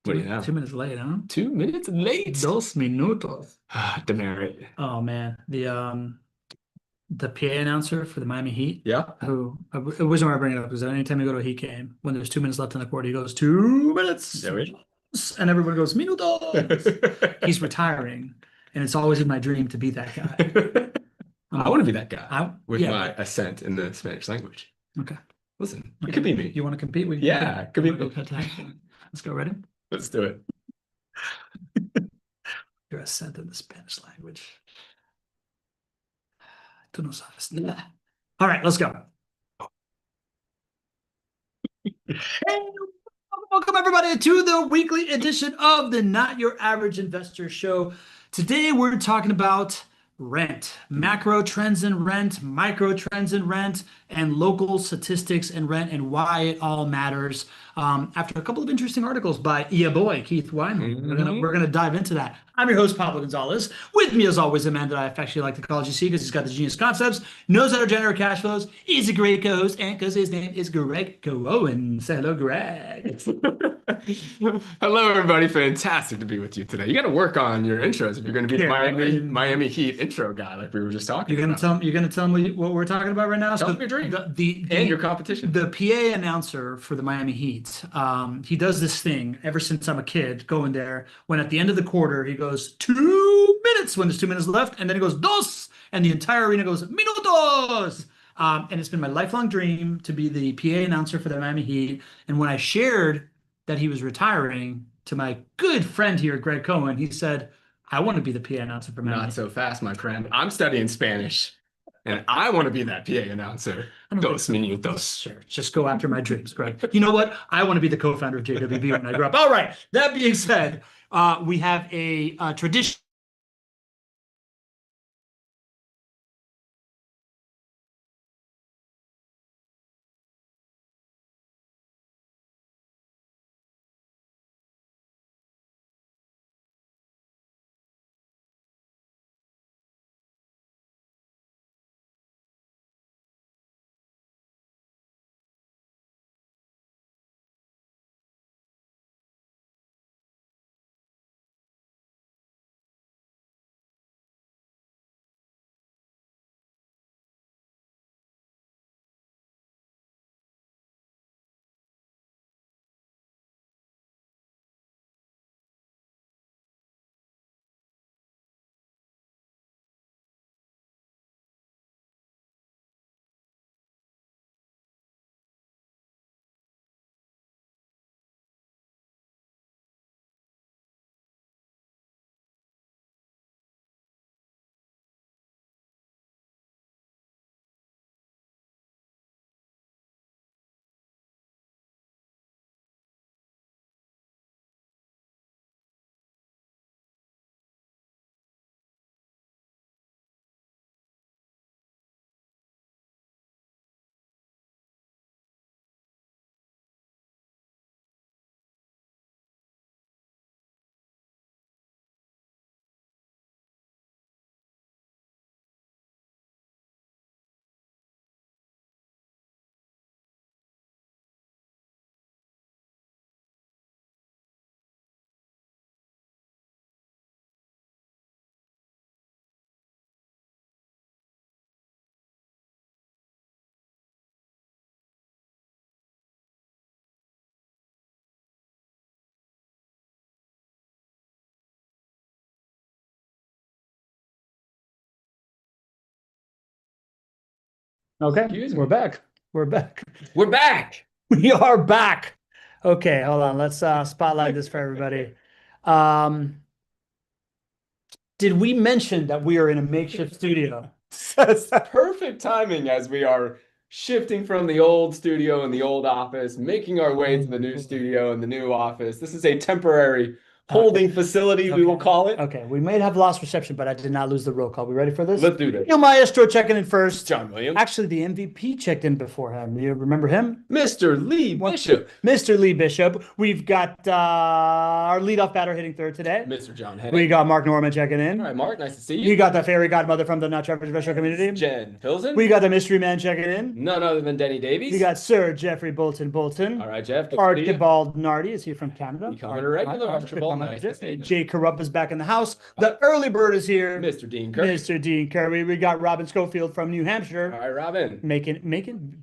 What do you know? 2 minutes late, huh? 2 minutes late. 2 minutos. Demerit. Oh man, the PA announcer for the Miami Heat, Yeah. who the reason why I bring it up is that anytime you go to a Heat game, when there's 2 minutes left in the quarter, he goes 2 minutes, Joey. and everyone goes minutos. He's retiring, and it's always in my dream to be that guy. I want to be that guy with Yeah, my but accent in the Spanish language. okay, Listen, it okay. could be me. You want to compete? We can compete. Yeah, it could You be want to go me. cut tag? Let's go. Ready? Let's do it. Your accent in the Spanish language. Tú no sabes nada. All right, let's go. Hey, welcome everybody to the weekly edition of the Not Your Average Investor Show. Today we're talking about rent, macro trends in rent, micro trends in rent, and local statistics in rent and why it all matters. After a couple of interesting articles by boy Keith Weinhold, we're gonna dive into that. I'm your host Pablo Gonzalez. With me, as always, a man that I affectionately like to call GC because he's got the genius concepts, knows how to generate cash flows. He's a great co-host, and because his name is Greg Cohen. Say hello, Greg. Hello, everybody. Fantastic to be with you today. You got to work on your intros if you're going to be the Miami Heat intro guy, like we were just talking about. You're gonna tell me what we're talking about right now. Tell So me your dream and your competition. the PA announcer for the Miami Heat, he does this thing ever since I'm a kid going there. When at the end of the quarter he goes 2 minutes when there's 2 minutes left, and then he goes dos, and the entire arena goes minutos. And it's been my lifelong dream to be the PA announcer for the Miami Heat. And when I shared that he was retiring to my good friend here, Greg Cohen, he said, I want to be the PA announcer for Miami. Not so fast, my friend. I'm studying Spanish, and I want to be that PA announcer. Dos minutos. Sure, just go after my dreams, Greg. You know what? I want to be the co-founder of JWB when I grow up. All right. That being said, we have a tradition. Okay, Excuse me. we're back. We're back. We're back. We are back. Okay, hold on. Let's spotlight this for everybody. Um, did we mention that we are in a makeshift studio? That's perfect timing as we are shifting from the old studio and the old office, making our way to the new studio and the new office. This is a temporary holding facility, we will call it. Okay, we may have lost reception, but I did not lose the roll call. We ready for this? Let's do this. Il Maestro checking in first. John Williams. Actually, the MVP checked in before him. You remember him? Mr. Lee Bishop. Mr. Lee Bishop. We've got our leadoff batter hitting third today. Mr. John Hennig. We got Mark Norman checking in. All right, Mark, nice to see you. You got the fairy godmother from the Not Your Average Investor community. Jen Pilsen. We got the mystery man checking in. None other than Denny Davies. We got Sir Jeffrey Bolton. All right, Jeff. Archibald Nardi is here from Canada. Becoming a regular, Archibald. Nice to see you. Jay Corrupt is back in the house. The early bird is here. Mr. Dean Curry. Mr. Dean Curry. We got Robin Schofield from New Hampshire. All right, Robin.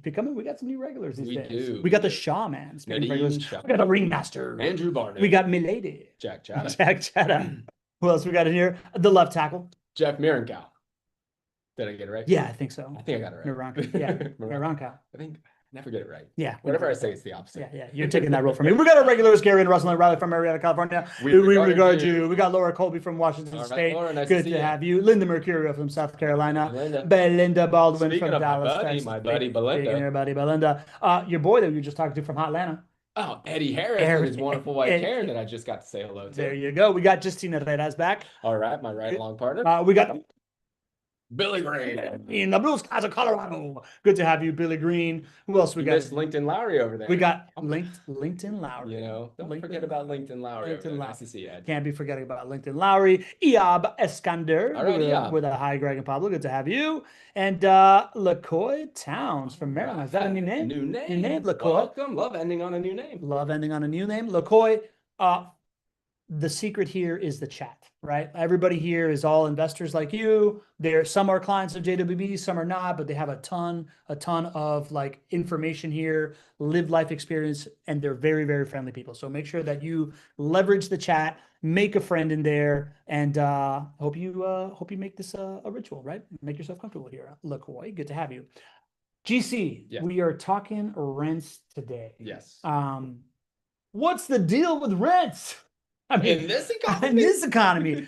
Becoming. We got some new regulars these days. Do. We got the Shaw man. We got the ringmaster. Andrew Barnett. We got Milady. Jack Chatham. Jack Chatham. Who else we got in here? The left tackle. Jeff Mirankow. Did I get it right? Yeah, I think so. I think I got it right. Mirankow. Yeah, Mirankow. I think I never get it right. Yeah. Whatever I say, it's the opposite. Yeah. You're taking that role from me. We got our regulars, Gary and Russell and Riley from Marietta, California. We regard you. We got Laura Colby from Washington State. Laura, nice Good to have you. Linda Mercurio from South Carolina. Belinda Baldwin Speaking from of Dallas. my buddy Belinda. Everybody, Belinda. Your boy that we were just talking to from Atlanta. Oh, Eddie Harris and his wonderful wife Karen that I just got to say hello to. There you go. We got Justina Herrera's back. All right, my ride-along partner. We got Billy Green. In the blue skies of Colorado. Good to have you, Billy Green. Who else we got? LinkedIn Lowry over there. We got LinkedIn Lowry. You know, don't forget about LinkedIn Lowry. Nice to see you, Ed. Can't be forgetting about LinkedIn Lowry. Eob Eskander. All right, Eob. With a hi, Greg and Pablo. Good to have you. And LaCoy Towns from Maryland. Is that a new name? New name. New name, LaCoy. Welcome. Love ending on a new name. Love ending on a new name. LaCoy. The secret here is the chat, right? Everybody here is all investors like you. Some are clients of JWB, some are not, but they have a ton of like information here, lived life experience, and they're very, very friendly people. So make sure that you leverage the chat, make a friend in there, and hope you make this a ritual, right? Make yourself comfortable here. LaCoy, good to have you. GC, yeah. We are talking rents today. Yes. What's the deal with rents? I mean, in this economy,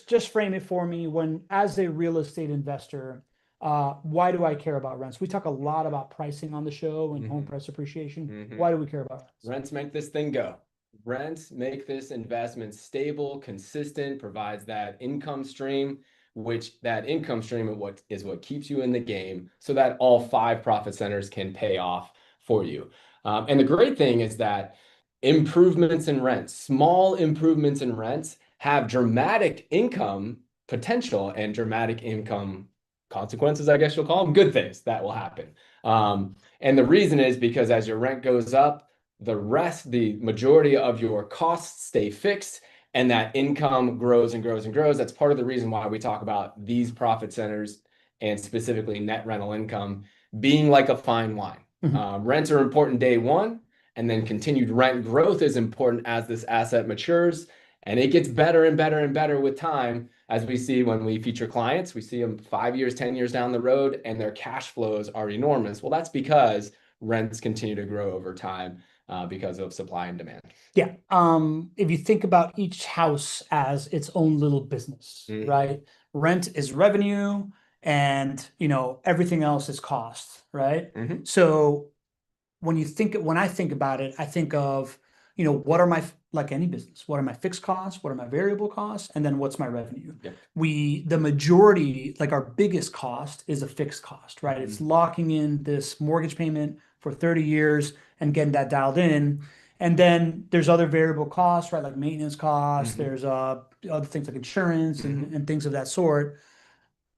just frame it for me. As a real estate investor, why do I care about rents? We talk a lot about pricing on the show and home price appreciation. Why do we care about rents? Rents make this thing go. Rents make this investment stable, consistent, provides that income stream, which that income stream is what keeps you in the game, so that all 5 profit centers can pay off for you. And the great thing is that improvements in rents, small improvements in rents, have dramatic income potential and dramatic income consequences, I guess you'll call them, good things that will happen. And the reason is because as your rent goes up, the majority of your costs stay fixed, and that income grows and grows and grows. That's part of the reason why we talk about these profit centers, and specifically net rental income, being like a fine wine. Rents are important day one, and then continued rent growth is important as this asset matures, and it gets better and better and better with time. As we see when we feature clients, we see them 5 years, 10 years down the road, and their cash flows are enormous. Well, that's because rents continue to grow over time because of supply and demand. Yeah. If you think about each house as its own little business, right? Rent is revenue, and everything else is cost, right? So when I think about it, I think of, what are like any business, what are my fixed costs? What are my variable costs? And then what's my revenue? Yep. The majority, like our biggest cost is a fixed cost, right? It's locking in this mortgage payment for 30 years and getting that dialed in. And then there's other variable costs, right? Like maintenance costs, there's other things like insurance and things of that sort.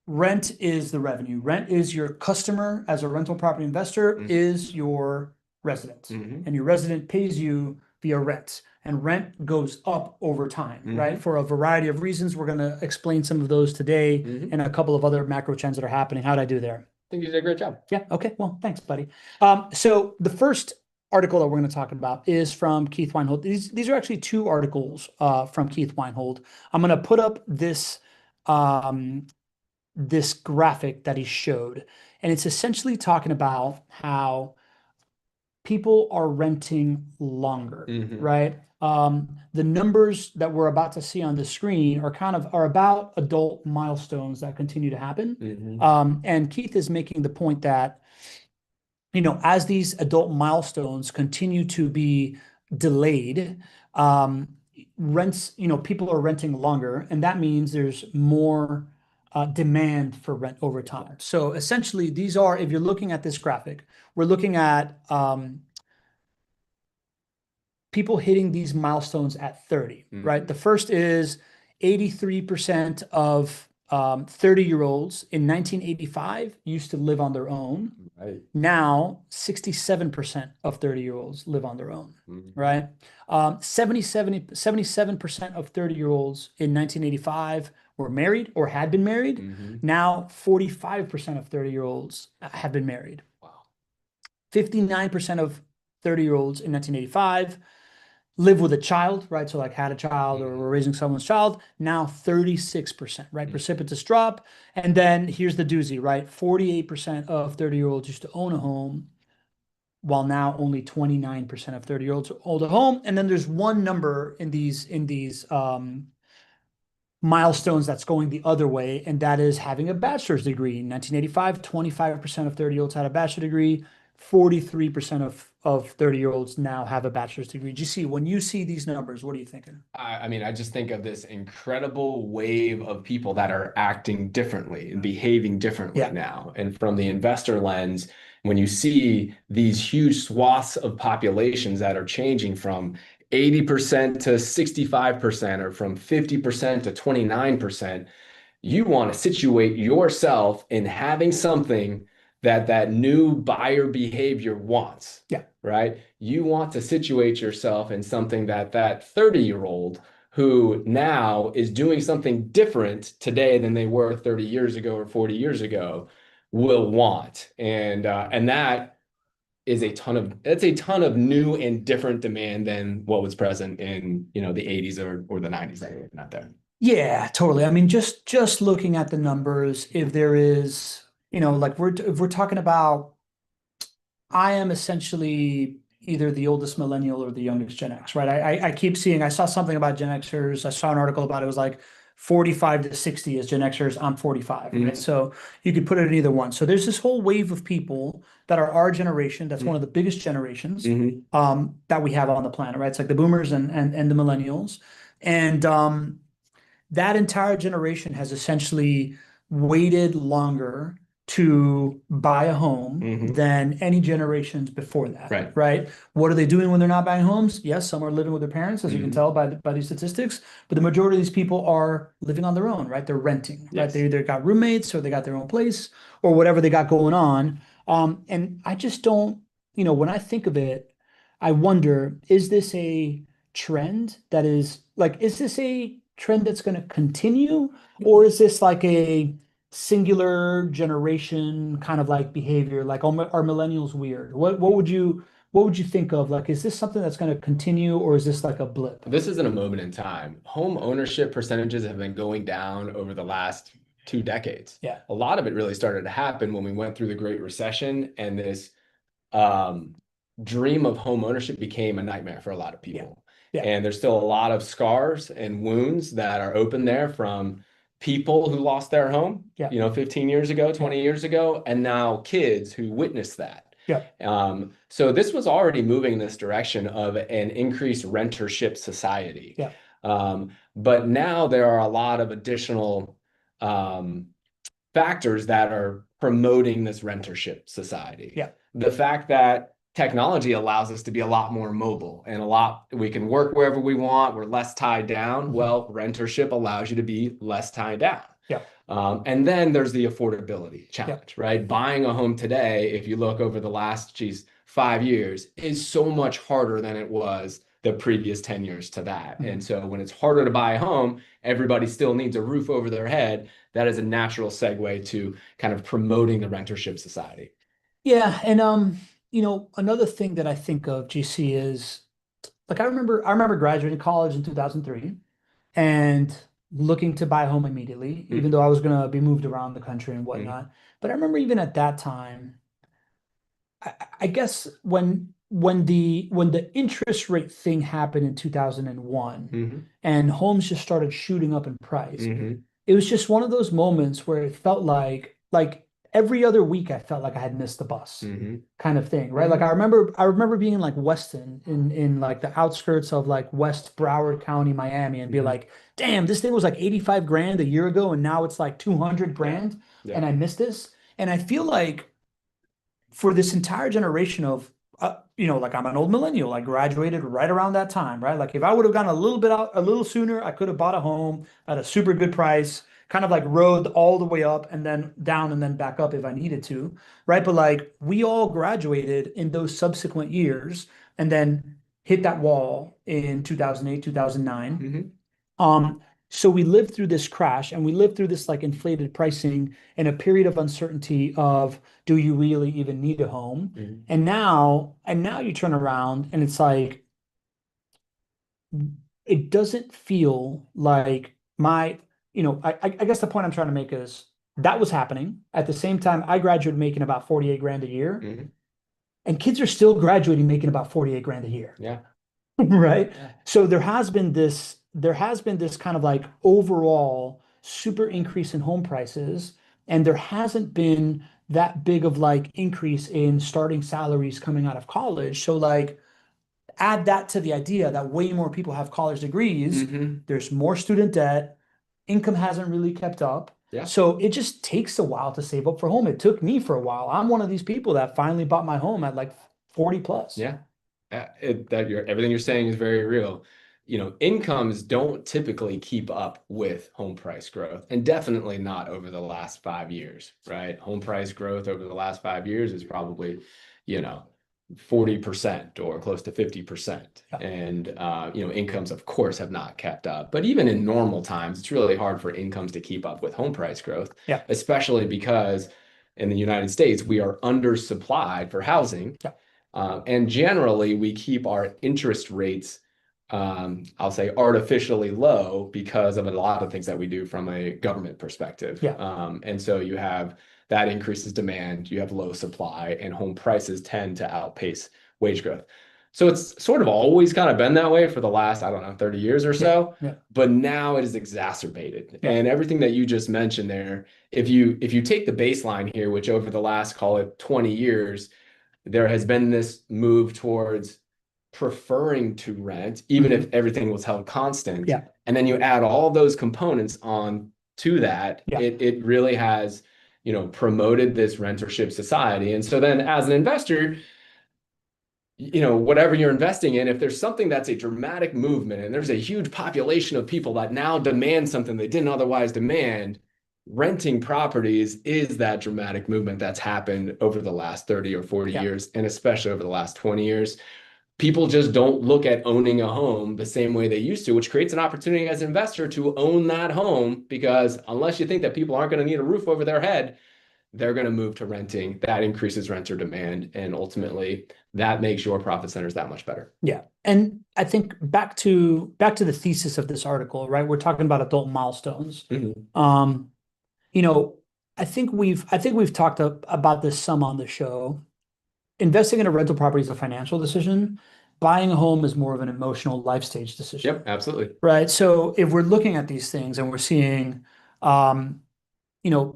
Rent is the revenue. Rent is your customer as a rental property investor is your resident, and your resident pays you via rent, and rent goes up over time, right? For a variety of reasons. We're going to explain some of those today and a couple of other macro trends that are happening. How'd I do there? I think you did a great job. Yeah. Okay. Well, thanks, buddy. So the first article that we're going to talk about is from Keith Weinhold. These are actually 2 articles from Keith Weinhold. I'm going to put up this this graphic that he showed, and it's essentially talking about how people are renting longer, right? The numbers that we're about to see on the screen are about adult milestones that continue to happen. And Keith is making the point that, as these adult milestones continue to be delayed, um, rents, people are renting longer, and that means there's more demand for rent over time. So essentially, these are, if you're looking at this graphic, we're looking at people hitting these milestones at 30, right? The first is 83% of 30-year-olds in 1985 used to live on their own. Right. Now, 67% of 30-year-olds live on their own, Mhm. right? 77% of 30-year-olds in 1985 were married or had been married. Mhm. Now, 45% of 30-year-olds have been married. Wow. 59% of 30-year-olds in 1985 live with a child, right? So like had a child or were raising someone's child. Now 36%, right? Precipitous drop. And then here's the doozy, right? 48% of 30-year-olds used to own a home, while now only 29% of 30-year-olds own a home. And then there's one number in these milestones that's going the other way, and that is having a bachelor's degree. In 1985, 25% of 30-year-olds had a bachelor's degree. 43% of 30-year-olds now have a bachelor's degree. GC, when you see these numbers, what are you thinking? I mean, I just think of this incredible wave of people that are acting differently and behaving differently Yeah. now. And from the investor lens, when you see these huge swaths of populations that are changing from 80% to 65% or from 50% to 29%, you want to situate yourself in having something that that new buyer behavior wants. Yeah. Right? You want to situate yourself in something that that 30-year-old who now is doing something different today than they were 30 years ago or 40 years ago will want. And that is a ton of new and different demand than what was present in, the 80s or the 90s that were not there. Yeah, totally. I mean, just looking at the numbers, if there is, like if we're talking about, I am essentially either the oldest millennial or the youngest Gen X, right? I keep seeing, I saw something about Gen Xers. I saw an article about it. It was like 45 to 60 as Gen Xers. I'm 45, right? Mhm. So you could put it in either one. So there's this whole wave of people that are our generation. That's one of the biggest generations Mhm. that we have on the planet, right? It's like the boomers and the millennials. And that entire generation has essentially waited longer to buy a home Mhm. than any generations before that, Right. right? What are they doing when they're not buying homes? Yes, some are living with their parents, as you can Mhm. tell by these statistics, but the majority of these people are living on their own, right? They're renting, right? They Yes. either got roommates or they got their own place or whatever they got going on. And I just don't, when I think of it, I wonder, is this a trend that is like, is this a trend that's going to continue, or is this like a singular generation kind of like behavior? Like, are millennials weird? What would you think of? Like, is this something that's going to continue, or is this like a blip? This isn't a moment in time. Home ownership percentages have been going down over the last 2 decades. Yeah. A lot of it really started to happen when we went through the Great Recession, and this um, dream of home ownership became a nightmare for a lot of people. Yeah. And there's still a lot of scars and wounds that are open there from people who lost their home, Yeah. 15 years ago, 20 years ago, and now kids who witnessed that. Yeah. So this was already moving in this direction of an increased rentership society. Yeah. But now there are a lot of additional factors that are promoting this rentership society. Yeah. The fact that technology allows us to be a lot more mobile and we can work wherever we want, we're less tied down. Well, rentership allows you to be less tied down. Yeah. And then there's the affordability challenge, right? Buying a home today, if you look over the last, 5 years, is so much harder than it was the previous 10 years to that. And so when it's harder to buy a home, everybody still needs a roof over their head. That is a natural segue to kind of promoting the rentership society. Yeah. And another thing that I think of, GC, is like I remember graduating college in 2003 and looking to buy a home immediately, even though I was going to be moved around the country and whatnot. But I remember even at that time, I guess when the interest rate thing happened in 2001 and homes just started shooting up in price, it was just one of those moments where it felt like every other week I felt like I had missed the bus Mm-hmm. kind of thing, right? Like Mm-hmm. I remember being in like Weston in like the outskirts of like West Broward County, Miami, and be Mm-hmm. like, damn, this thing was like 85 grand a year ago and now it's like 200 Yeah. grand Yeah. and I missed this. And I feel like for this entire generation of like I'm an old millennial. I graduated right around that time, right? Like if I would have gone a little bit out a little sooner, I could have bought a home at a super good price, kind of like rode all the way up and then down and then back up if I needed to, right? But like we all graduated in those subsequent years and then hit that wall in 2008, 2009. Mm-hmm. So we lived through this crash and we lived through this like inflated pricing and a period of uncertainty of do you really even need a home? Mm-hmm. And now you turn around and it's like it doesn't feel like I guess the point I'm trying to make is that was happening. At the same time, I graduated making about 48 grand a year, Mm-hmm. and kids are still graduating making about 48 grand a year. Yeah. Right? Yeah. So there has been this kind of like overall super increase in home prices, and there hasn't been that big of like increase in starting salaries coming out of college. So like add that to the idea that way more people have college degrees, Mm-hmm. there's more student debt, income hasn't really kept up. Yeah. So it just takes a while to save up for home. It took me for a while. I'm one of these people that finally bought my home at like 40 plus. Yeah. Everything you're saying is very real. Incomes don't typically keep up with home price growth, and definitely not over the last 5 years, right? Home price growth over the last 5 years is probably, you know, 40% or close to 50%. Yeah. And, incomes, of course, have not kept up. But even in normal times, it's really hard for incomes to keep up with home price growth, Yeah. especially because in the United States, we are undersupplied for housing. Yeah. And generally, we keep our interest rates, I'll say, artificially low because of a lot of things that we do from a government perspective. Yeah. And so you have that increases demand, you have low supply, and home prices tend to outpace wage growth. So it's sort of always kind of been that way for the last, I don't know, 30 years or so. Yeah. But now it is exacerbated. Yeah. And everything that you just mentioned there, if you take the baseline here, which over the last, call it 20 years, there has been this move towards preferring to rent, even if everything was held constant. Yeah. And then you add all those components on to that, Yeah. it really has, promoted this rentership society. And so then as an investor, whatever you're investing in, if there's something that's a dramatic movement and there's a huge population of people that now demand something they didn't otherwise demand, renting properties is that dramatic movement that's happened over the last 30 or 40 Yeah. years, and especially over the last 20 years. People just don't look at owning a home the same way they used to, which creates an opportunity as an investor to own that home, because unless you think that people aren't going to need a roof over their head, they're going to move to renting. That increases renter demand, and ultimately that makes your profit centers that much better. Yeah. And I think back to the thesis of this article, right? We're talking about adult milestones. Mm-hmm. I think we've talked about this some on the show. Investing in a rental property is a financial decision. Buying a home is more of an emotional life stage decision. Yep, absolutely. Right. So if we're looking at these things and we're seeing,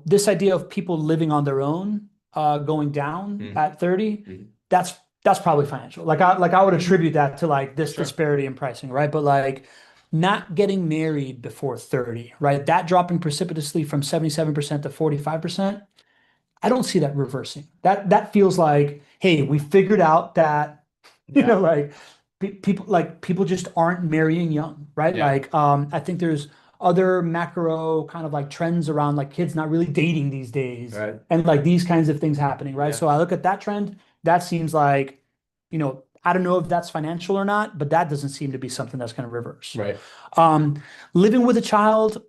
this idea of people living on their own, going down at 30, that's probably financial. Like I would attribute that to like this disparity in pricing, right? But like not getting married before 30, right? That dropping precipitously from 77% to 45%. I don't see that reversing. That feels like, hey, we figured out that, like people just aren't marrying young, right? Yeah. Like, I think there's other macro kind of like trends around like kids not really dating these days, Right. and like these kinds of things happening, right? Yeah. So I look at that trend. That seems like, I don't know if that's financial or not, but that doesn't seem to be something that's going to reverse. Right. Living with a child,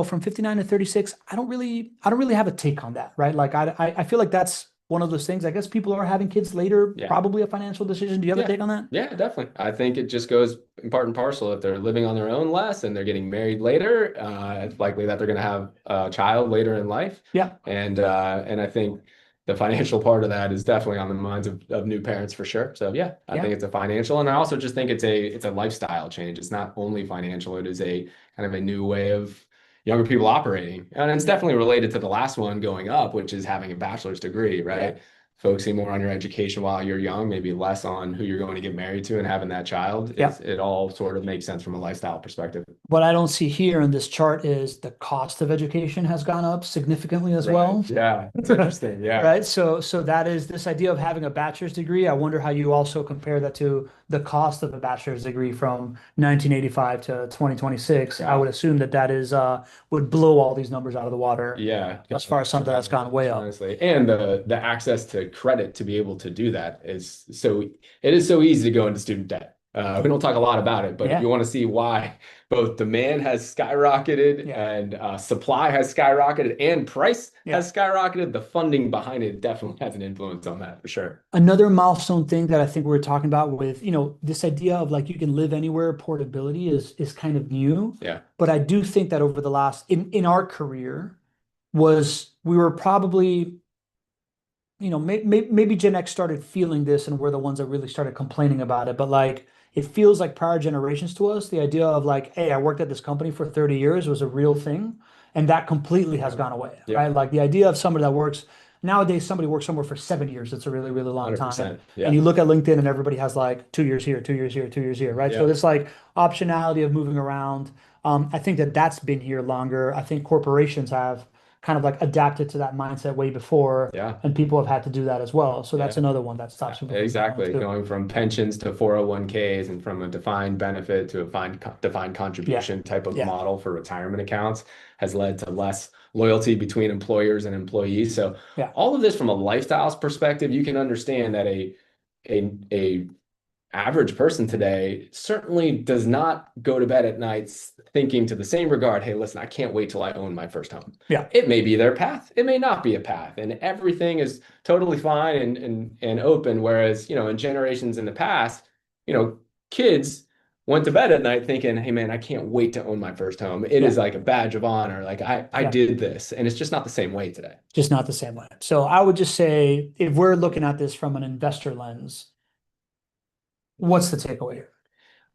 from 59 to 36, I don't really have a take on that, right? Like I feel like that's one of those things. I guess people are having kids later, probably a financial decision. Do you have a take on that? Yeah, definitely. I think it just goes in part and parcel. If they're living on their own less and they're getting married later, it's likely that they're going to have a child later in life. Yeah. And I think the financial part of that is definitely on the minds of new parents for sure. So yeah, I think it's a financial, and I also just think it's a lifestyle change. It's not only financial. It is a kind of a new way of younger people operating. And it's definitely related to the last one going up, which is having a bachelor's degree, right? Yeah. Focusing more on your education while you're young, maybe less on who you're going to get married to and having that child. Yeah. It all sort of makes sense from a lifestyle perspective. What I don't see here in this chart is the cost of education has gone up significantly as Right. well. Yeah. It's interesting. Yeah. Right. So that is this idea of having a bachelor's degree. I wonder how you also compare that to the cost of a bachelor's degree from 1985 to 2026. I Yeah. would assume that that is would blow all these numbers out of the water Yeah, as far as something that's gone way up. honestly. And the access to credit to be able to do that is it is so easy to go into student debt. We don't talk a lot about it, but if Yeah. you want to see why both demand has skyrocketed Yeah. and supply has skyrocketed and price Yeah. has skyrocketed, the funding behind it definitely has an influence on that for sure. Another milestone thing that I think we're talking about with, this idea of like you can live anywhere, portability is kind of new. Yeah. But I do think that over the last in our career was we were probably, maybe Gen X started feeling this and we're the ones that really started complaining about it. But like it feels like prior generations to us, the idea of like, hey, I worked at this company for 30 years was a real thing. And that completely has gone away, Yeah. right? Like the idea of somebody that works nowadays, somebody works somewhere for 7 years. It's a really, really long time. 100%. Yeah. And you look at LinkedIn and everybody has like 2 years here, 2 years here, 2 years here, right? Yeah. So this like optionality of moving around. I think that that's been here longer. I think corporations have kind of like adapted to that mindset way before, Yeah. and people have had to do that as well. So that's Yeah. another one that stops people from Exactly. going too. Going from pensions to 401ks and from a defined benefit to a defined contribution type of Yeah. model for retirement accounts has led to less loyalty between employers and employees. So Yeah. all of this from a lifestyles perspective, you can understand that a average person today certainly does not go to bed at nights thinking to the same regard, hey, listen, I can't wait till I own my first home. Yeah. It may be their path. It may not be a path. And everything is totally fine and open. Whereas, in generations in the past, kids went to bed at night thinking, hey man, I can't wait to own my first home. It is like a badge of honor. Like I Yeah. did this. And it's just not the same way today. Just not the same way. So I would just say, if we're looking at this from an investor lens, what's the takeaway here?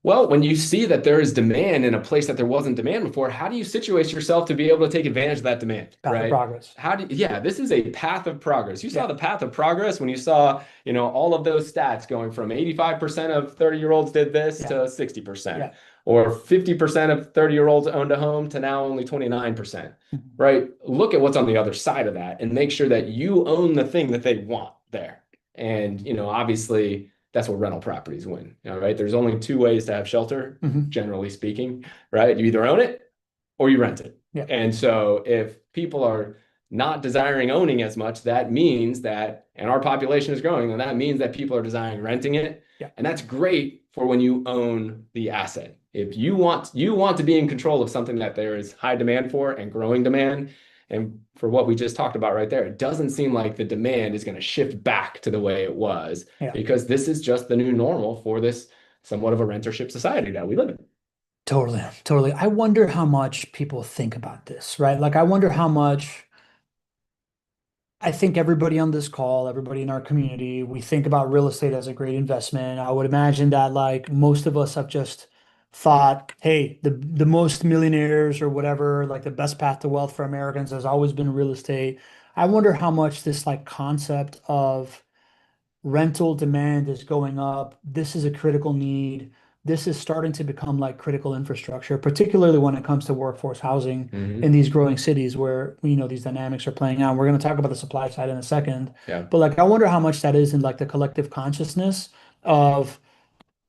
Well, when you see that there is demand in a place that there wasn't demand before, how do you situate yourself to be able to take advantage of that demand? Path of Right? progress. Yeah, this is a path of progress. You saw Yeah. the path of progress when you saw, all of those stats going from 85% of 30-year-olds did this Yeah. to 60%, Yeah. or 50% of 30-year-olds owned a home to now only 29%, Mhm. right? Look at what's on the other side of that and make sure that you own the thing that they want there. And, obviously that's what rental properties win, right? There's only two ways to have shelter, Mhm. generally speaking, right? You either own it or you rent it. Yeah. And so if people are not desiring owning as much, that means that, and our population is growing, and that means that people are desiring renting it. Yeah. And that's great for when you own the asset. If you want to be in control of something that there is high demand for and growing demand, and for what we just talked about right there, it doesn't seem like the demand is going to shift back to the way it was, because this is just the new normal for this somewhat of a rentership society that we live in. Totally, totally. I wonder how much people think about this, right? Like, I wonder how much I think everybody on this call, everybody in our community, we think about real estate as a great investment. I would imagine that like most of us have just thought, hey, the most millionaires or whatever, like the best path to wealth for Americans has always been real estate. I wonder how much this like concept of rental demand is going up. This is a critical need. This is starting to become like critical infrastructure, particularly when it comes to workforce housing in these growing cities where these dynamics are playing out. We're going to talk about the supply side in a second. Yeah. But like I wonder how much that is in like the collective consciousness of,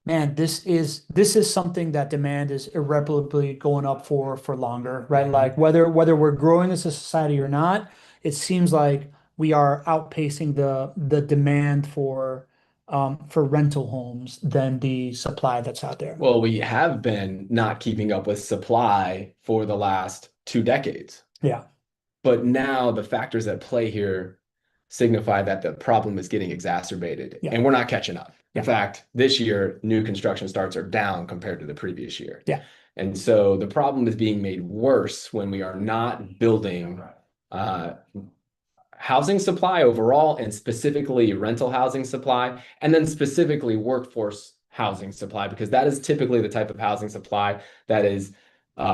man, this is something that demand is irreparably going up for longer, right? Like whether we're growing as a society or not, it seems like we are outpacing the demand for rental homes than the supply that's out there. Well, we have been not keeping up with supply for the last 2 decades. Yeah. But now the factors at play here signify that the problem is getting exacerbated, Yeah. and we're not catching up. Yeah. In fact, this year, new construction starts are down compared to the previous year. Yeah. And so the problem is being made worse when we are not building housing supply overall, and specifically rental housing supply, and then specifically workforce housing supply, because that is typically the type of housing supply that is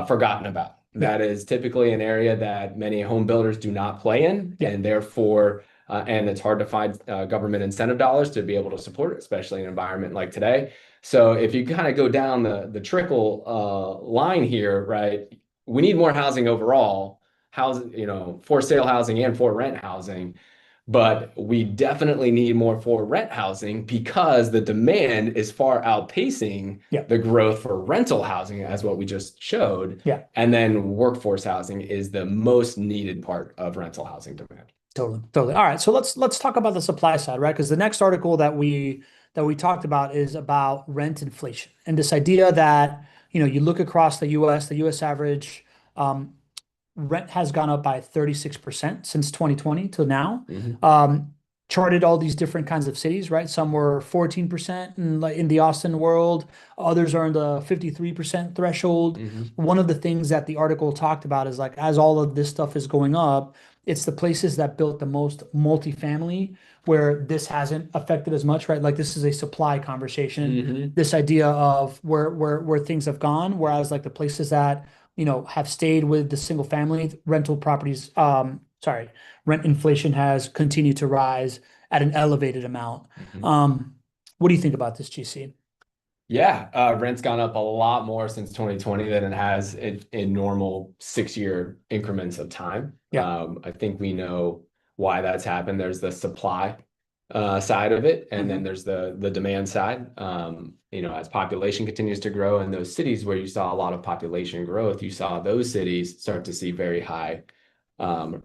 forgotten about. Yeah. that is typically an area that many home builders do not play in, Yeah. and therefore, and it's hard to find government incentive dollars to be able to support it, especially in an environment like today. So if you kind of go down the trickle line here, right, we need more housing overall, housing, for sale housing and for rent housing. But we definitely need more for rent housing because the demand is far outpacing Yeah. the growth for rental housing, as what we just showed. Yeah. And then workforce housing is the most needed part of rental housing demand. Totally, totally. All right, so let's talk about the supply side, right? Because the next article that we talked about is about rent inflation and this idea that you look across the U.S. average, um, rent has gone up by 36% since 2020 to now. Mhm. Charted all these different kinds of cities, right? Some were 14% in the Austin world, others are in the 53% threshold. Mhm. One of the things that the article talked about is like as all of this stuff is going up, it's the places that built the most multifamily where this hasn't affected as much, right? Like this is a supply conversation, Mhm. this idea of where things have gone, whereas like the places that have stayed with the single family rental properties, sorry, rent inflation has continued to rise at an elevated amount. Mhm. Um, what do you think about this, GC? Yeah, rent's gone up a lot more since 2020 than it has in normal 6-year increments of time. Yeah. I think we know why that's happened. There's the supply side of it, and then Mhm. there's the demand side. As population continues to grow in those cities where you saw a lot of population growth, you saw those cities start to see very high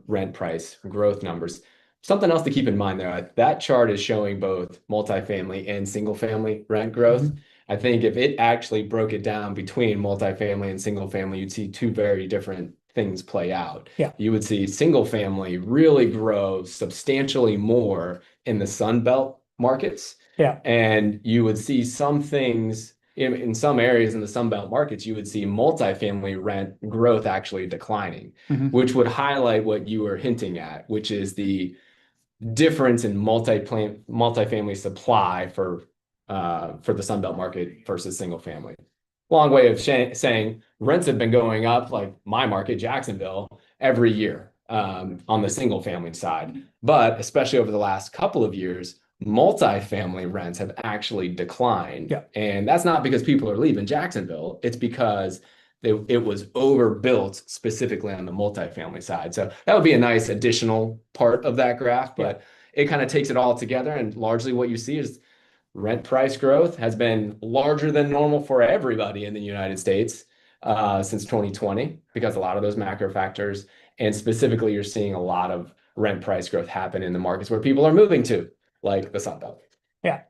rent price growth numbers. Something else to keep in mind there, that chart is showing both multifamily and single family rent growth. Mhm. I think if it actually broke it down between multifamily and single family, you'd see two very different things play out. Yeah. You would see single family really grow substantially more in the Sun Belt markets. Yeah. And you would see some things in some areas in the Sun Belt markets, you would see multifamily rent growth actually declining, Mhm. which would highlight what you were hinting at, which is the difference in multifamily supply for the Sun Belt market versus single family. Long way of saying rents have been going up, like my market, Jacksonville, every year on the single family side. But especially over the last couple of years, multifamily rents have actually declined. Yeah. And that's not because people are leaving Jacksonville, it's because it was overbuilt specifically on the multifamily side. So that would be a nice additional part of that graph, Yeah. but it kind of takes it all together. And largely what you see is rent price growth has been larger than normal for everybody in the United States since 2020 because a lot of those macro factors, and specifically, you're seeing a lot of rent price growth happen in the markets where people are moving to, like the Sun Belt. Yeah.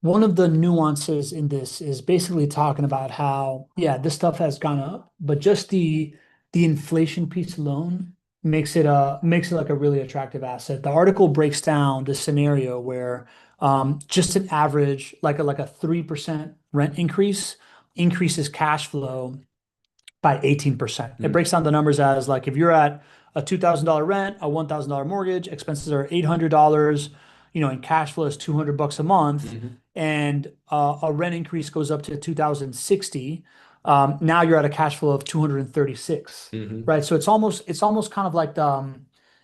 One of the nuances in this is basically talking about how, yeah, this stuff has gone up, but just the inflation piece alone makes it like a really attractive asset. The article breaks down the scenario where just an average, like a 3% rent increase increases cash flow by 18%. It Hmm. breaks down the numbers as like if you're at a $2,000 rent, a $1,000 mortgage, expenses are $800, and cash flow is $200 a month, Hmm. and a rent increase goes up to 2,060. Now you're at a cash flow of 236, Hmm. right? So it's almost kind of like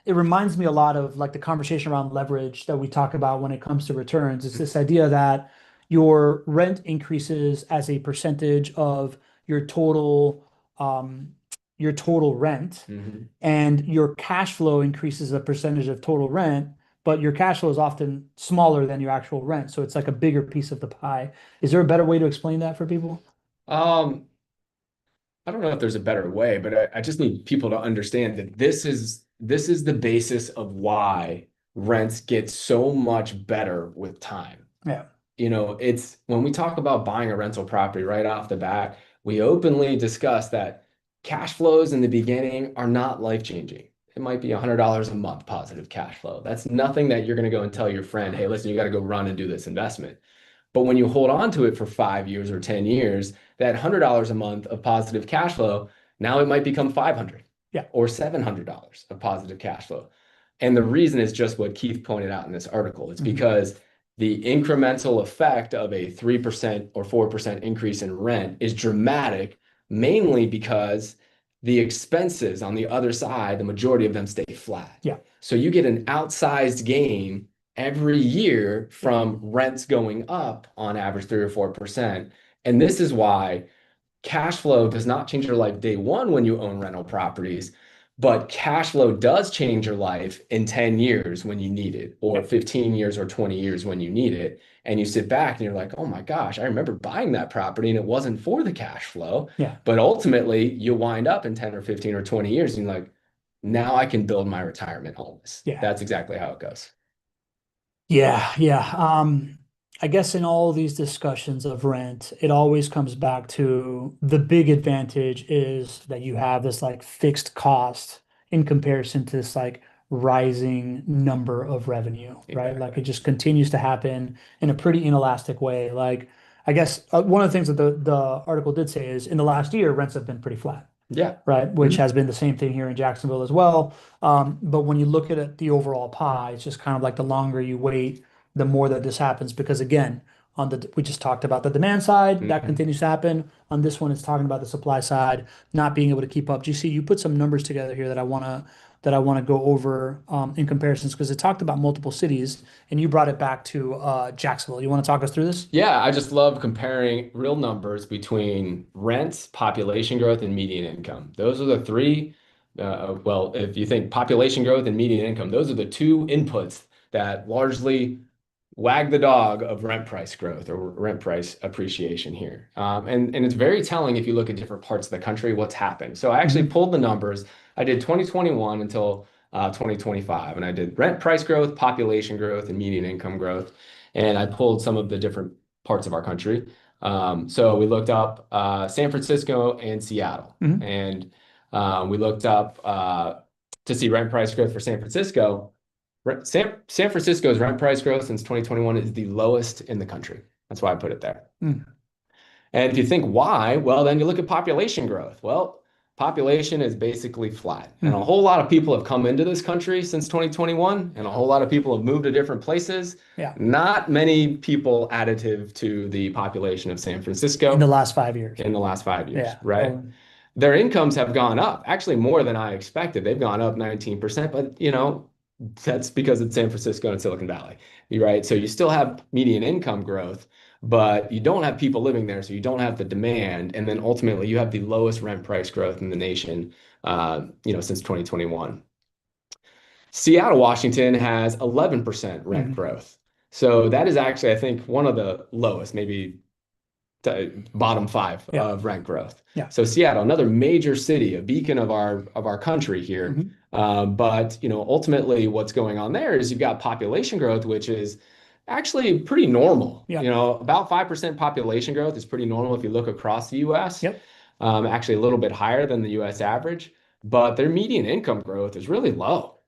it reminds me a lot of like the conversation around leverage that we talk about when it comes to returns. It's this idea that your rent increases as a percentage of your total um, your total rent, Hmm. and your cash flow increases a percentage of total rent, but your cash flow is often smaller than your actual rent. So it's like a bigger piece of the pie. Is there a better way to explain that for people? Um, I don't know if there's a better way, but I just need people to understand that this is the basis of why rents get so much better with time. Yeah. It's when we talk about buying a rental property right off the bat, we openly discuss that cash flows in the beginning are not life-changing. It might be $100 a month positive cash flow. That's nothing that you're going to go and tell your friend, hey, listen, you got to go run and do this investment. But when you hold on to it for 5 years or 10 years, that $100 a month of positive cash flow, now it might become 500 Yeah. or $700 of positive cash flow. And the reason is just what Keith pointed out in this article. It's Mhm. because the incremental effect of a 3% or 4% increase in rent is dramatic, mainly because the expenses on the other side, the majority of them stay flat. Yeah. So you get an outsized gain every year from rents going up on average 3 or 4%. And this is why cash flow does not change your life day one when you own rental properties, but cash flow does change your life in 10 years when you need it, or 15 years or 20 years when you need it. And you sit back and you're like, oh my gosh, I remember buying that property and it wasn't for the cash flow. Yeah. But ultimately, you wind up in 10 or 15 or 20 years and you're like, now I can build my retirement on this. Yeah. That's exactly how it goes. Yeah, yeah. I guess in all these discussions of rent, it always comes back to the big advantage is that you have this like fixed cost in comparison to this like rising number of revenue, right? Like it just continues to happen in a pretty inelastic way. Like I guess one of the things that the article did say is in the last year, rents have been pretty flat. Yeah. Right, which has been the same thing here in Jacksonville as well. But when you look at it, the overall pie, it's just kind of like the longer you wait, the more that this happens. Because again, we just talked about the demand side, that continues to happen. On this one, it's talking about the supply side not being able to keep up. GC, you put some numbers together here that I want to go over in comparisons because it talked about multiple cities and you brought it back to Jacksonville. You want to talk us through this? Yeah, I just love comparing real numbers between rents, population growth, and median income. Those are the three. Well, if you think population growth and median income, those are the two inputs that largely wag the dog of rent price growth or rent price appreciation here. And it's very telling if you look at different parts of the country, what's happened. So I actually pulled the numbers. I did 2021 until 2025, and I did rent price growth, population growth, and median income growth. And I pulled some of the different parts of our country. So we looked up San Francisco and Seattle, and we looked up to see rent price growth for San Francisco. San Francisco's rent price growth since 2021 is the lowest in the country. That's why I put it there. And if you think why, well, then you look at population growth. Well, population is basically flat. And a whole lot of people have come into this country since 2021, and a whole lot of people have moved to different places. Yeah. Not many people additive to the population of San Francisco. In the last 5 years. In the last 5 years, Yeah. right? Their incomes have gone up, actually more than I expected. They've gone up 19%, but that's because it's San Francisco and Silicon Valley, right? So you still have median income growth, but you don't have people living there, so you don't have the demand. And then ultimately, you have the lowest rent price growth in the nation, since 2021. Seattle, Washington has 11% rent growth. So that is actually, I think, one of the lowest, maybe bottom five of rent growth. Yeah. So Seattle, another major city, a beacon of our country here. But ultimately, what's going on there is you've got population growth, which is actually pretty normal. Yeah. About 5% population growth is pretty normal if you look across the U.S. Yep. Actually, a little bit higher than the U.S. average, but their median income growth is really low.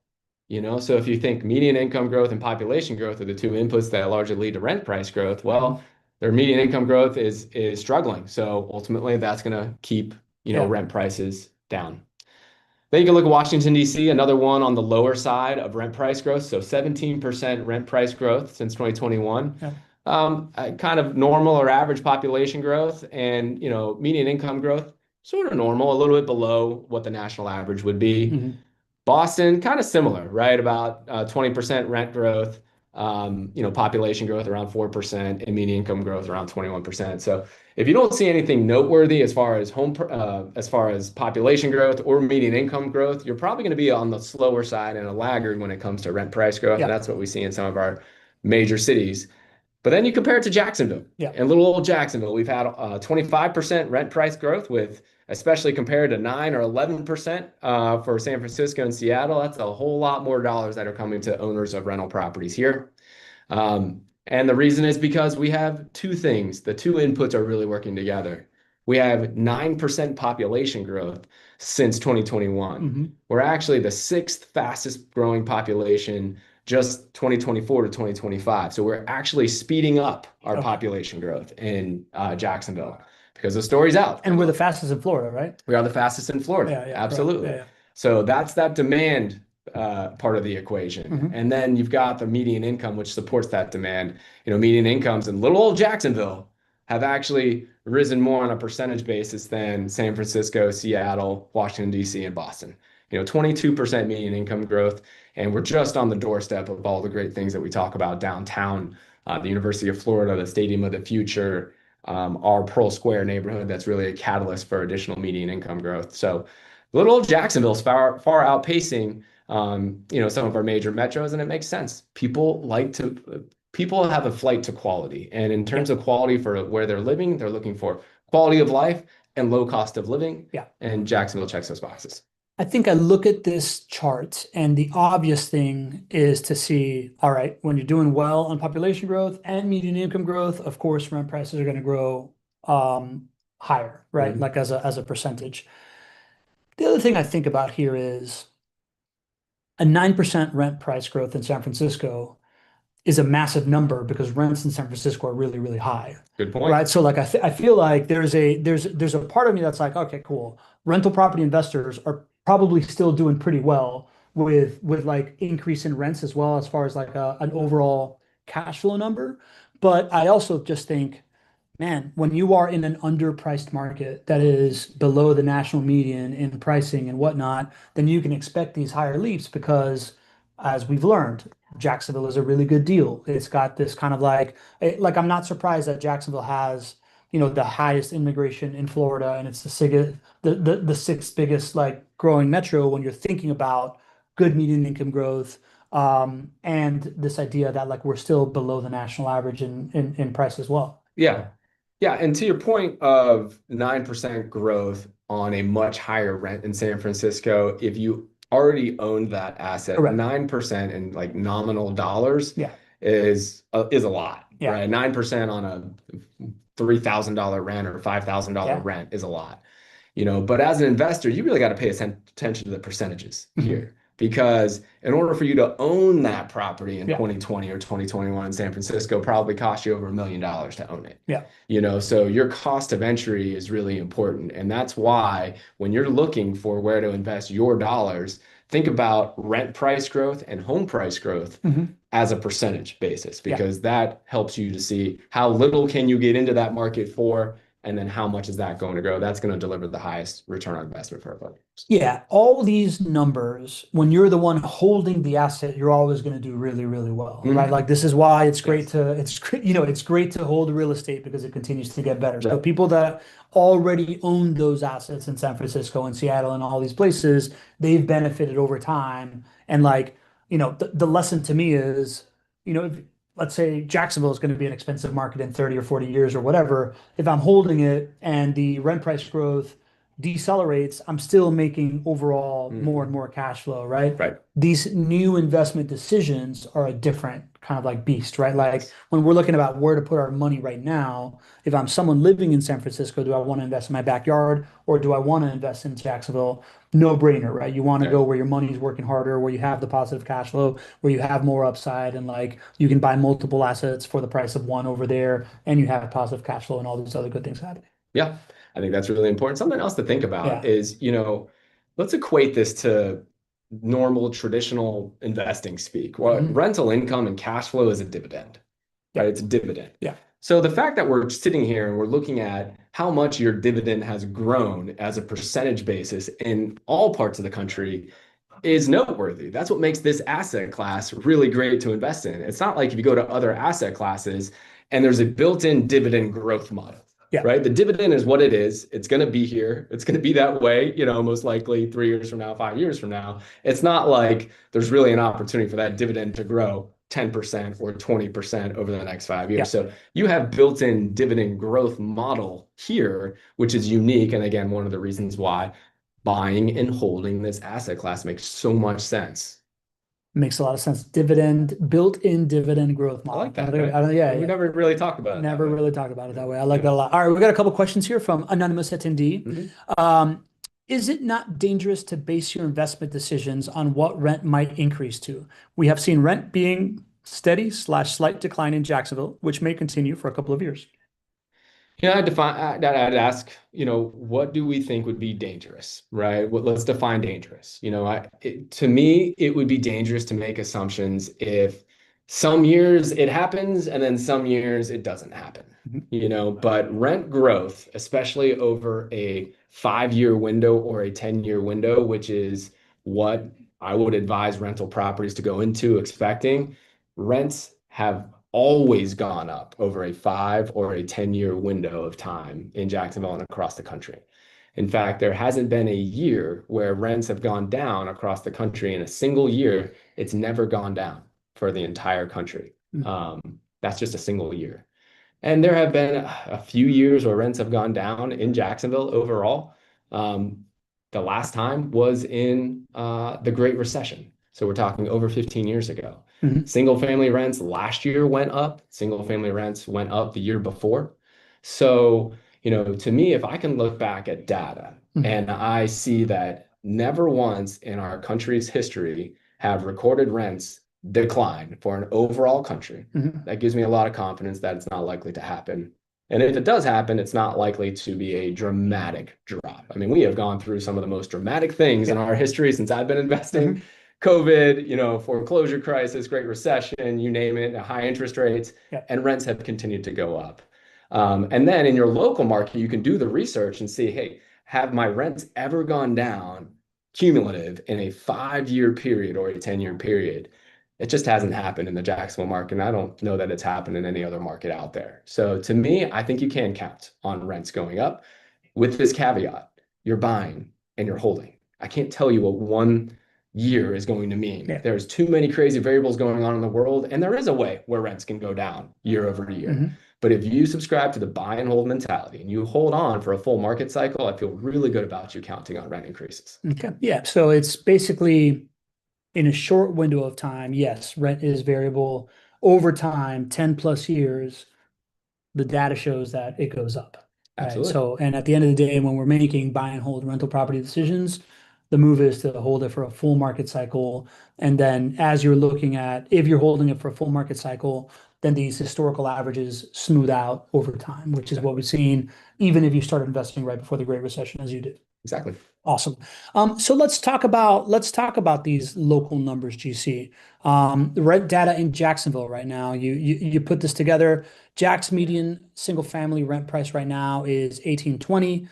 So if you think median income growth and population growth are the two inputs that largely lead to rent price growth, well, their median income growth is struggling. So ultimately, that's going to keep rent prices down. Then you can look at Washington, D.C., another one on the lower side of rent price growth. So 17% rent price growth since 2021. Yeah. Kind of normal or average population growth, and median income growth, sort of normal, a little bit below what the national average would be. Boston, kind of similar, right? About 20% rent growth, population growth around 4%, and median income growth around 21%. So if you don't see anything noteworthy as far as population growth or median income growth, you're probably going to be on the slower side and a laggard when it comes to rent price growth. And that's what we see in some of our major cities. But then you compare it to Jacksonville. And little old Jacksonville, we've had 25% rent price growth, with especially compared to 9 or 11% for San Francisco and Seattle. That's a whole lot more dollars that are coming to owners of rental properties here. And the reason is because we have two things. The two inputs are really working together. We have 9% population growth since 2021. We're actually the sixth fastest growing population just 2024 to 2025. So we're actually speeding up our population growth in Jacksonville because the story's out. And we're the fastest in Florida, right? We are the fastest in Florida. Yeah, absolutely. right. So that's that demand part of the equation. And then you've got the median income, which supports that demand. Median incomes in little old Jacksonville have actually risen more on a percentage basis than San Francisco, Seattle, Washington, D.C., and Boston. 22% median income growth, and we're just on the doorstep of all the great things that we talk about downtown, the University of Florida, the Stadium of the Future, our Pearl Square neighborhood that's really a catalyst for additional median income growth. So little old Jacksonville's far outpacing some of our major metros, and it makes sense. People have a flight to quality, and in terms of quality for where they're living, they're looking for quality of life and low cost of living. Yeah. And Jacksonville checks those boxes. I think I look at this chart, and the obvious thing is to see, all right, when you're doing well on population growth and median income growth, of course, rent prices are going to grow higher, right? Mhm. Like as a percentage. The other thing I think about here is a 9% rent price growth in San Francisco is a massive number because rents in San Francisco are really, really high. Good point. Right. So like I feel like there's a part of me that's like, okay, cool. Rental property investors are probably still doing pretty well with like increase in rents as well as far as like an overall cash flow number. But I also just think, man, when you are in an underpriced market that is below the national median in pricing and whatnot, then you can expect these higher leaps because, as we've learned, Jacksonville is a really good deal. It's got this kind of like I'm not surprised that Jacksonville has, the highest immigration in Florida, and it's the sixth biggest like growing metro when you're thinking about good median income growth. And this idea that like we're still below the national average in price as well. Yeah. Yeah. And to your point of 9% growth on a much higher rent in San Francisco, if you already owned that asset, Correct. 9% in like nominal dollars Yeah. is a lot, Yeah. right? 9% on a $3,000 rent or $5,000 Yeah. rent is a lot. But as an investor, you really got to pay attention to the percentages here, because in order for you to own that property in 2020 or 2021 in San Francisco, probably cost you over $1 million to own it. Yeah. So your cost of entry is really important. And that's why when you're looking for where to invest your dollars, think about rent price growth and home price growth as a percentage basis, because that helps you to see how little can you get into that market for, and then how much is that going to grow? That's going to deliver the highest return on investment for our folks. Yeah, all these numbers, when you're the one holding the asset, you're always going to do really, really well, right? Like this is why it's great it's great to hold real estate because it continues to get better. So people that already own those assets in San Francisco and Seattle and all these places, they've benefited over time. And like, the lesson to me is, if, let's say Jacksonville is going to be an expensive market in 30 or 40 years or whatever, if I'm holding it and the rent price growth decelerates, I'm still making overall more and more cash flow, right? Right. These new investment decisions are a different kind of like beast, right? Like when we're looking about where to put our money right now, if I'm someone living in San Francisco, do I want to invest in my backyard or do I want to invest in Jacksonville? No brainer, right? You want to go where your money's working harder, where you have the positive cash flow, where you have more upside, and like you can buy multiple assets for the price of one over there, and you have positive cash flow and all these other good things happening. Yeah, I think that's really important. Something else to think about is, let's equate this to normal traditional investing speak. Well, rental income and cash flow is a dividend, right? It's a dividend. Yeah. So the fact that we're sitting here and we're looking at how much your dividend has grown as a percentage basis in all parts of the country is noteworthy. That's what makes this asset class really great to invest in. It's not like if you go to other asset classes and there's a built-in dividend growth model. Yeah. Right. The dividend is what it is. It's going to be here. It's going to be that way, most likely 3 years from now, 5 years from now. It's not like there's really an opportunity for that dividend to grow 10% or 20% over the next 5 years. So you have built-in dividend growth model here, which is unique. And again, one of the reasons why buying and holding this asset class makes so much sense. Makes a lot of sense. Built-in dividend growth model. I like that. Right? We never really talked about it. Never really talked about it that way. I like that a lot. All right, we got a couple questions here from anonymous attendee. Is it not dangerous to base your investment decisions on what rent might increase to? We have seen rent being steady/slight decline in Jacksonville, which may continue for a couple of years. I'd ask, what do we think would be dangerous, right? Let's define dangerous. To me, it would be dangerous to make assumptions if Some years it happens, and then some years it doesn't happen, Mhm. but rent growth, especially over a 5-year window or a 10-year window, which is what I would advise rental properties to go into expecting, rents have always gone up over a 5 or a 10-year window of time in Jacksonville and across the country. In fact, there hasn't been a year where rents have gone down across the country in a single year. It's never gone down for the entire country. Mhm. That's just a single year. And there have been a few years where rents have gone down in Jacksonville overall. Um, the last time was in the Great Recession. So we're talking over 15 years ago. Mhm. Single family rents last year went up. Single family rents went up the year before. So, to me, if I can look back at data Mhm. and I see that never once in our country's history have recorded rents decline for an overall country, Mhm. that gives me a lot of confidence that it's not likely to happen. And if it does happen, it's not likely to be a dramatic drop. I mean, we have gone through some of the most dramatic things in Yeah. our history since I've been investing. Mhm. COVID, foreclosure crisis, Great Recession, you name it, high interest rates, Yeah. and rents have continued to go up. And then in your local market, you can do the research and see, hey, have my rents ever gone down cumulative in a 5-year period or a 10-year period? It just hasn't happened in the Jacksonville market. And I don't know that it's happened in any other market out there. So to me, I think you can count on rents going up with this caveat. You're buying and you're holding. I can't tell you what 1 year is going to mean. Yeah. There's too many crazy variables going on in the world, and there is a way where rents can go down year over year. Mhm. But if you subscribe to the buy and hold mentality and you hold on for a full market cycle, I feel really good about you counting on rent increases. Okay. Yeah. So it's basically in a short window of time, yes, rent is variable. Over time, 10 plus years, the data shows that it goes up, right? Absolutely. So, and at the end of the day, when we're making buy and hold rental property decisions, the move is to hold it for a full market cycle. And then as you're looking at, if you're holding it for a full market cycle, then these historical averages smooth out over time, which is what Exactly. we've seen, even if you started investing right before the Great Recession, as you did. Exactly. Awesome. So let's talk about these local numbers, GC. The rent data in Jacksonville right now. You put this together. Jack's median single family rent price right now is 1820.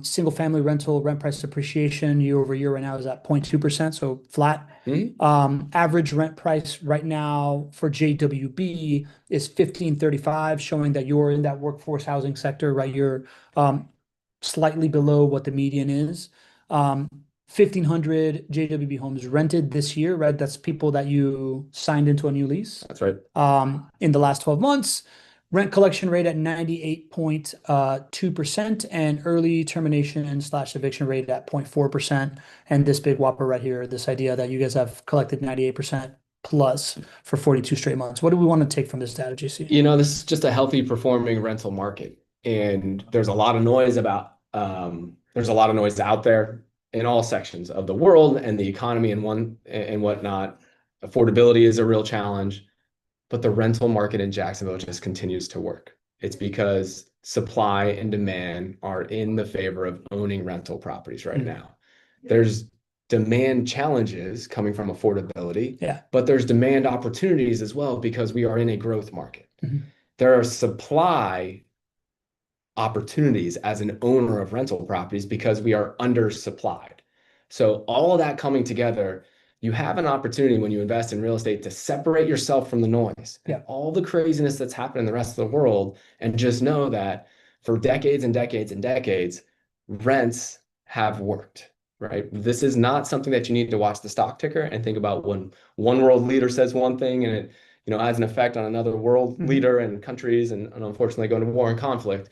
Single family rental rent price appreciation year over year right now is at 0.2%, so flat. Mhm. Average rent price right now for JWB is 1535, showing that you're in that workforce housing sector, right? You're slightly below what the median is. 1,500 JWB homes rented this year, right? That's people that you signed into a new lease That's right. in the last 12 months. Rent collection rate at 98.2% and early termination slash eviction rate at 0.4%. And this big whopper right here, this idea that you guys have collected 98% plus for 42 straight months. What do we want to take from this data, JC? This is just a healthy performing rental market. And there's a lot of noise out there in all sections of the world and the economy and whatnot. Affordability is a real challenge, but the rental market in Jacksonville just continues to work. It's because supply and demand are in the favor of owning rental properties right Mhm. now. There's demand challenges coming from affordability, Yeah. but there's demand opportunities as well because we are in a growth market. Mhm. There are supply opportunities as an owner of rental properties because we are undersupplied. So all of that coming together, you have an opportunity when you invest in real estate to separate yourself from the noise and Yeah. all the craziness that's happening in the rest of the world and just know that for decades and decades and decades, rents have worked, right? This is not something that you need to watch the stock ticker and think about when one world leader says one thing and it has an effect on another world Mhm. leader and countries and unfortunately going to war and conflict.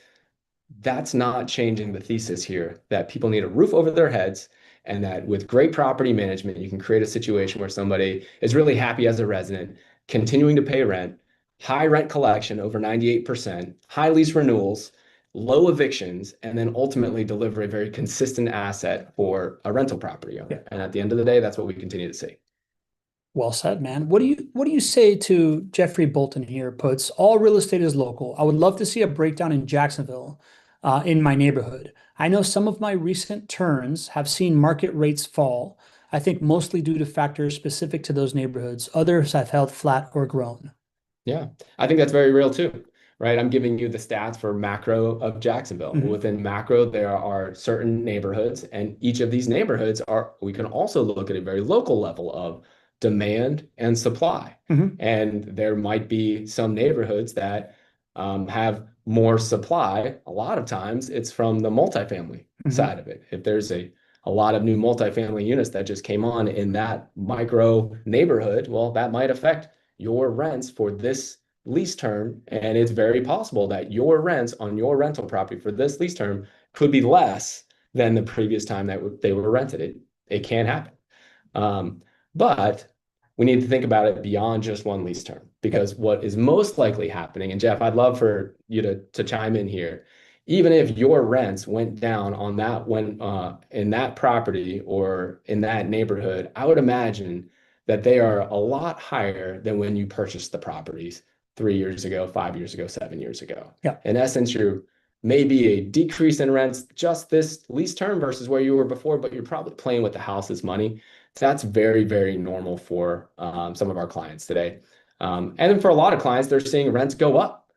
That's not changing the thesis here that people need a roof over their heads and that with great property management, you can create a situation where somebody is really happy as a resident, continuing to pay rent, high rent collection over 98%, high lease renewals, low evictions, and then ultimately deliver a very consistent asset for a rental property Yeah. owner. And at the end of the day, that's what we continue to see. Well said, man. What do you say to Jeffrey Bolton here puts all real estate is local. I would love to see a breakdown in Jacksonville, in my neighborhood. I know some of my recent turns have seen market rates fall. I think mostly due to factors specific to those neighborhoods. Others have held flat or grown. Yeah, I think that's very real too, right? I'm giving you the stats for macro of Jacksonville. Mhm. Within macro, there are certain neighborhoods, and each of these neighborhoods are, we can also look at a very local level of demand and supply. Mhm. And there might be some neighborhoods that have more supply. A lot of times it's from the multifamily Mhm. side of it. If there's a lot of new multifamily units that just came on in that micro neighborhood, well, that might affect your rents for this lease term. And it's very possible that your rents on your rental property for this lease term could be less than the previous time that they were rented. It can happen. But we need to think about it beyond just one lease term, Yep. because what is most likely happening, and Jeff, I'd love for you to chime in here, even if your rents went down on that when in that property or in that neighborhood, I would imagine that they are a lot higher than when you purchased the properties 3 years ago, 5 years ago, 7 years ago. Yep. In essence, you're maybe a decrease in rents just this lease term versus where you were before, but you're probably playing with the house's money. So that's very, very normal for some of our clients today. And then for a lot of clients, they're seeing rents go up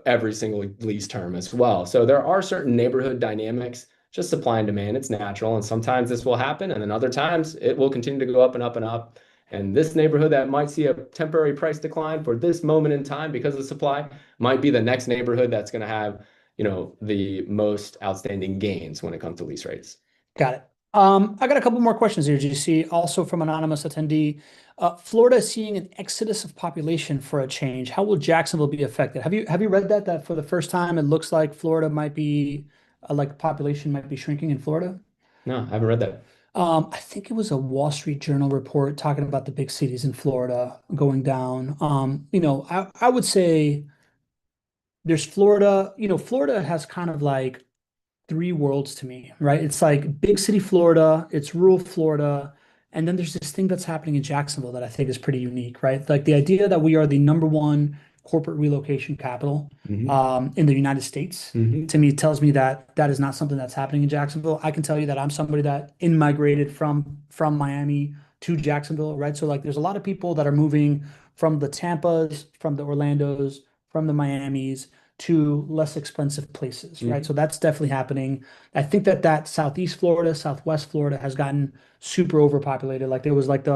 every single lease term as well. So there are certain neighborhood dynamics, just supply and demand. It's natural. And sometimes this will happen. And then other times it will continue to go up and up and up. And this neighborhood that might see a temporary price decline for this moment in time because of supply might be the next neighborhood that's going to have, the most outstanding gains when it comes to lease rates. Got it. I got a couple more questions here, GC, also from anonymous attendee. Florida is seeing an exodus of population for a change. How will Jacksonville be affected? Have you read that for the first time it looks like Florida might be like population might be shrinking in Florida? No, I haven't read that. I think it was a Wall Street Journal report talking about the big cities in Florida going down. I would say there's Florida, Florida has kind of like three worlds to me, right? It's like big city Florida, it's rural Florida, and then there's this thing that's happening in Jacksonville that I think is pretty unique, right? Like the idea that we are the number one corporate relocation capital Hmm. in the United States, Hmm. to me tells me that that is not something that's happening in Jacksonville. I can tell you that I'm somebody that in-migrated from Miami to Jacksonville, right? So like there's a lot of people that are moving from the Tampas, from the Orlandos, from the Miamis to less expensive places, right? Hmm. So that's definitely happening. I think that Southeast Florida, Southwest Florida has gotten super overpopulated. Like there was like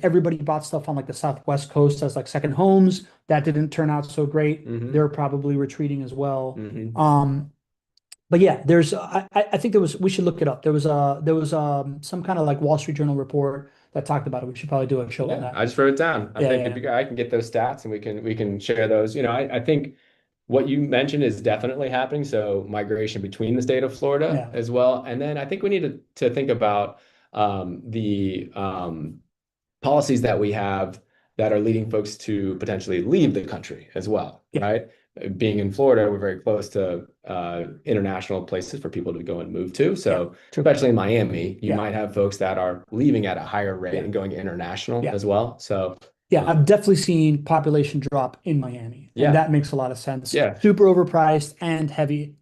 everybody bought stuff on like the Southwest coast as like second homes. That didn't turn out so great. Hmm. They're probably retreating as well. Hmm. But yeah, I think we should look it up. There was some kind of like Wall Street Journal report that talked about it. We should probably do a show on Yeah, that. I just wrote it down. I Yeah, think yeah, it'd be good. I can get those stats and we can share those. I think what you mentioned is definitely happening. So migration between the state of Florida yeah, as well. And then I think we need to think about the policies that we have that are leading folks to potentially leave the country as well, yeah, right? Being in Florida, we're very close to international places for people to go and move to. yeah. So, True. especially in Miami, you Yeah, might have folks that are leaving at a higher rate yeah, and going international yeah. as well. So, Yeah, um, I've definitely seen population drop in Miami, and yeah, that makes a lot of sense. yeah, Super overpriced and heavy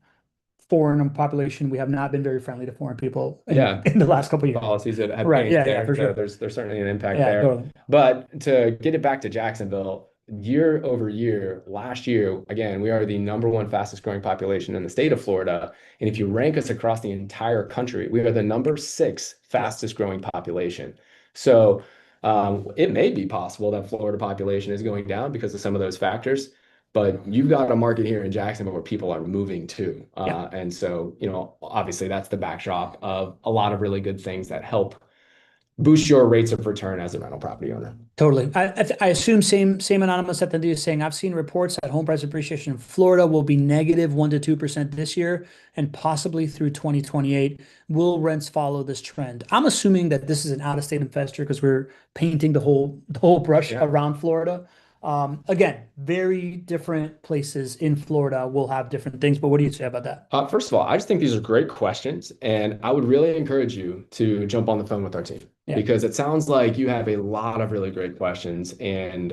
foreign population. We have not been very friendly to foreign people in yeah. in the last couple of years. Policies that have Right. changed Yeah, yeah, there. for So sure. there's certainly an impact Yeah, there. totally. But to get it back to Jacksonville, year over year, last year, again, we are the number one fastest growing population in the state of Florida. And if you rank us across the entire country, we are the number six Yeah. fastest growing population. So it may be possible that Florida population is going down because of some of those factors. But you've got a market here in Jacksonville where people are moving to. Yeah. And so, obviously that's the backdrop of a lot of really good things that help boost your rates of return as a rental property owner. Totally. I assume same anonymous attendee is saying I've seen reports that home price appreciation in Florida will be negative 1 to 2% this year and possibly through 2028. Will rents follow this trend? I'm assuming that this is an out-of-state investor because we're painting the whole brush Yeah. around Florida. Again, very different places in Florida will have different things, but what do you say about that? First of all, I just think these are great questions, and I would really encourage you to jump on the phone with our team Yeah. because it sounds like you have a lot of really great questions, and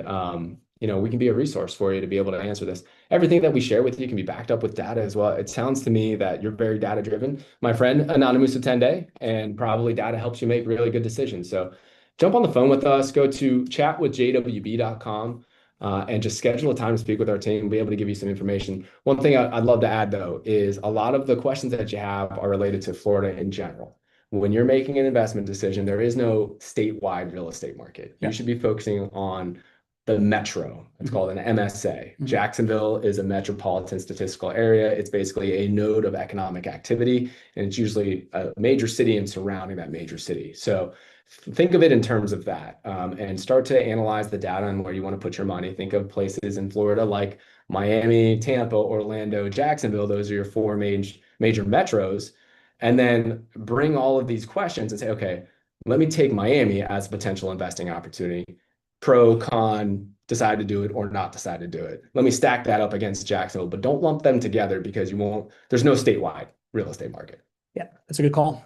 we can be a resource for you to be able to answer this. Everything that we share with you can be backed up with data as well. It sounds to me that you're very data driven, my friend, Anonymous Attende, and probably data helps you make really good decisions. So jump on the phone with us, go to chatwithjwb.com. And just schedule a time to speak with our team. We'll be able to give you some information. One thing I'd love to add, though, is a lot of the questions that you have are related to Florida in general. When you're making an investment decision, there is no statewide real estate market. You should be focusing on the metro. It's called an MSA. Jacksonville is a metropolitan statistical area. It's basically a node of economic activity, and it's usually a major city and surrounding that major city. So think of it in terms of that, and start to analyze the data and where you want to put your money. Think of places in Florida like Miami, Tampa, Orlando, Jacksonville. Those are your four major metros. And then bring all of these questions and say, okay, let me take Miami as a potential investing opportunity. Pro, con, decide to do it or not decide to do it. Let me stack that up against Jacksonville, but don't lump them together because there's no statewide real estate market. Yeah, that's a good call.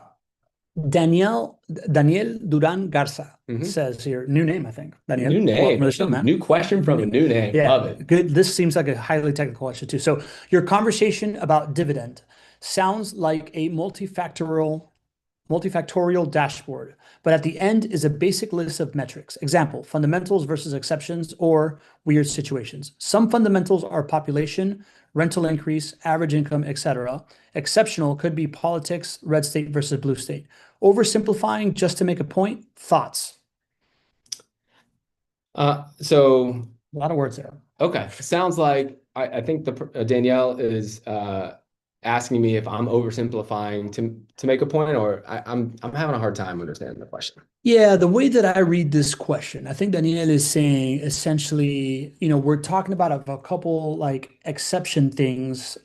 Daniel Duran Garza says here, new name, I think. Daniel, new name, show, man. New question from a new name. Yeah, love it. Good. This seems like a highly technical question too. So your conversation about dividend sounds like a multifactorial dashboard, but at the end is a basic list of metrics. Example, fundamentals versus exceptions or weird situations. Some fundamentals are population, rental increase, average income, etc. Exceptional could be politics, red state versus blue state. Oversimplifying just to make a point. Thoughts? So a lot of words there. Okay, sounds like I think Danielle is asking me if I'm oversimplifying to make a point, or I'm having a hard time understanding the question. Yeah, the way that I read this question, I think Danielle is saying essentially, we're talking about a couple like exception things,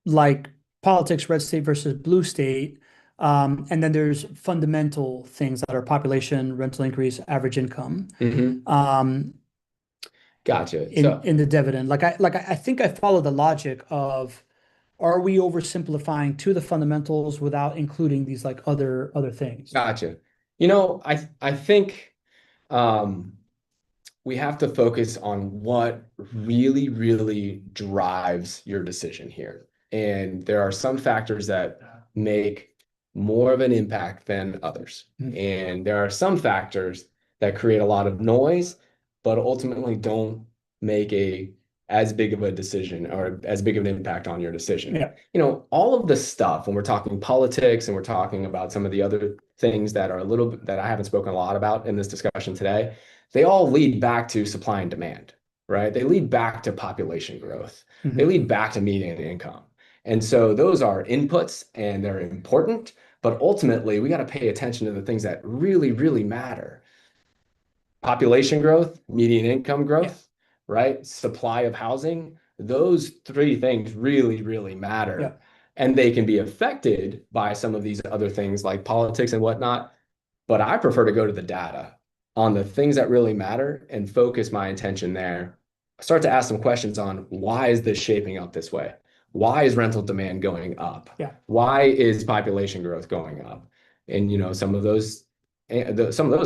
like politics, red state versus blue state. And then there's fundamental things that are population, rental increase, average income. Gotcha. In the dividend, I think I follow the logic of, are we oversimplifying to the fundamentals without including these like other things? Gotcha. I think we have to focus on what really, really drives your decision here. And there are some factors that make more of an impact than others. And there are some factors that create a lot of noise, but ultimately don't make as big of a decision or as big of an impact on your decision. Yeah. All of the stuff, when we're talking politics and we're talking about some of the other things that are a little bit that I haven't spoken a lot about in this discussion today, they all lead back to supply and demand, right? They lead back to population growth. They lead back to median income. And so those are inputs and they're important, but ultimately we got to pay attention to the things that really, really matter. Population growth, median income growth, right? Supply of housing. Those three things really, really matter. Yeah. And they can be affected by some of these other things like politics and whatnot. But I prefer to go to the data on the things that really matter and focus my attention there. Start to ask some questions on, why is this shaping up this way? Why is rental demand going up? Yeah. Why is population growth going up? And some of those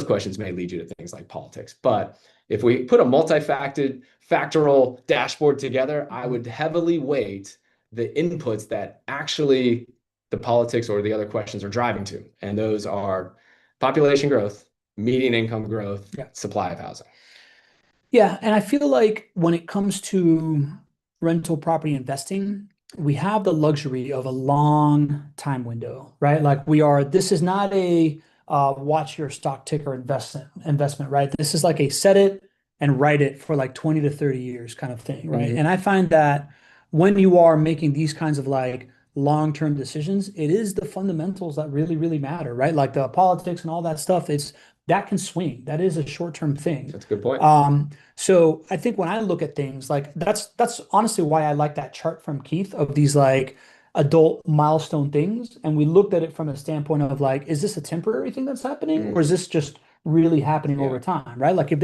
questions may lead you to things like politics. But if we put a multifactorial dashboard together, I would heavily weight the inputs that actually the politics or the other questions are driving to. And those are population growth, median income growth, supply of housing. Yeah. And I feel like when it comes to rental property investing, we have the luxury of a long time window, right? Like this is not a watch your stock ticker investment, right? This is like a set it and write it for like 20 to 30 years kind of thing, right? And I find that when you are making these kinds of like long-term decisions, it is the fundamentals that really, really matter, right? Like the politics and all that stuff, that can swing. That is a short-term thing. That's a good point. So I think when I look at things like that's honestly why I like that chart from Keith of these like adult milestone things. And we looked at it from a standpoint of like, is this a temporary thing that's happening or is this just really happening over time, right? Like if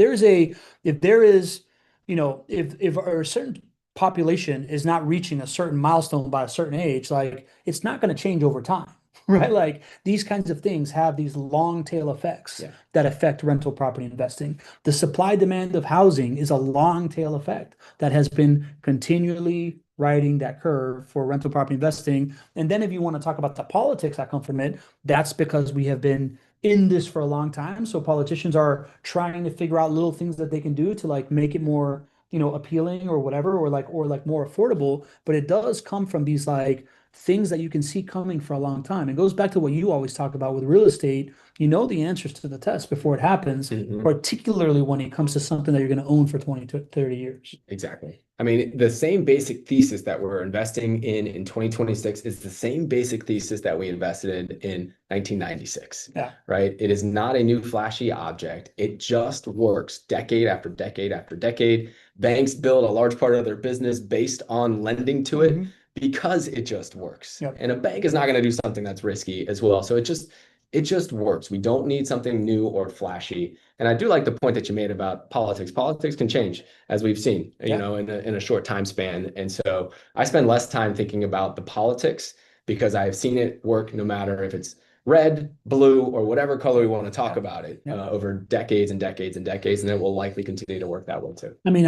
a certain population is not reaching a certain milestone by a certain age, like it's not going to change over time. right? Like these kinds of things have these long tail effects Yeah. that affect rental property investing. The supply demand of housing is a long tail effect that has been continually riding that curve for rental property investing. And then if you want to talk about the politics that come from it, that's because we have been in this for a long time. So politicians are trying to figure out little things that they can do to like make it more, appealing or whatever, or like more affordable. But it does come from these like things that you can see coming for a long time. It goes back to what you always talk about with real estate. You know the answers to the test before it happens, particularly when it comes to something that you're going to own for 20 to 30 years. Exactly. I mean, the same basic thesis that we're investing in 2026 is the same basic thesis that we invested in 1996, Yeah. right? It is not a new flashy object. It just works decade after decade after decade. Banks build a large part of their business based on lending to it because it just works. Yep. And a bank is not going to do something that's risky as well. So it just works. We don't need something new or flashy. And I do like the point that you made about politics. Politics can change, as we've seen, Yeah. in a short time span. And so I spend less time thinking about the politics because I've seen it work no matter if it's red, blue, or whatever color we want to talk about it over decades and decades and decades. And it will likely continue to work that way too. I mean,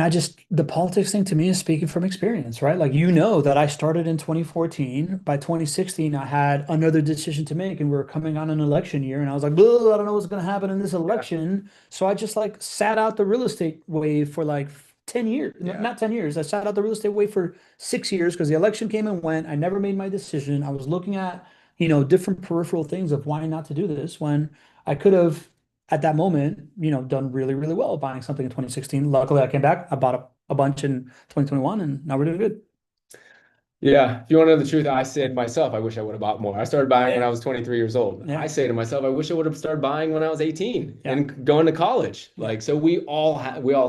the politics thing to me is speaking from experience, right? Like, that I started in 2014. By 2016, I had another decision to make, and we were coming on an election year. And I was like, I don't know what's going to happen in this election. So I just like sat out the real estate wave for like 10 years, not 10 years. I sat out the real estate wave for 6 years because the election came and went. I never made my decision. I was looking at, different peripheral things of why not to do this when I could have at that moment, done really, really well buying something in 2016. Luckily, I came back. I bought a bunch in 2021, and now we're doing good. Yeah, if you want to know the truth, I say to myself, I wish I would have bought more. I started buying when I was 23 years old. Yeah. I say to myself, I wish I would have started buying when I was 18 Yeah. and going to college. Like, so we all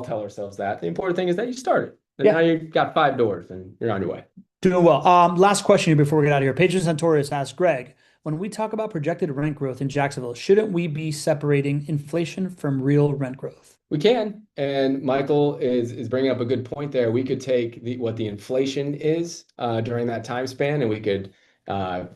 tell ourselves that. The important thing is that you started. And Yeah. now you've got 5 doors and you're on your way. Doing well. Last question here before we get out of here. Patron Santorius asks, Greg, when we talk about projected rent growth in Jacksonville, shouldn't we be separating inflation from real rent growth? We can, and Michael is bringing up a good point there. We could take what the inflation is during that time span, and we could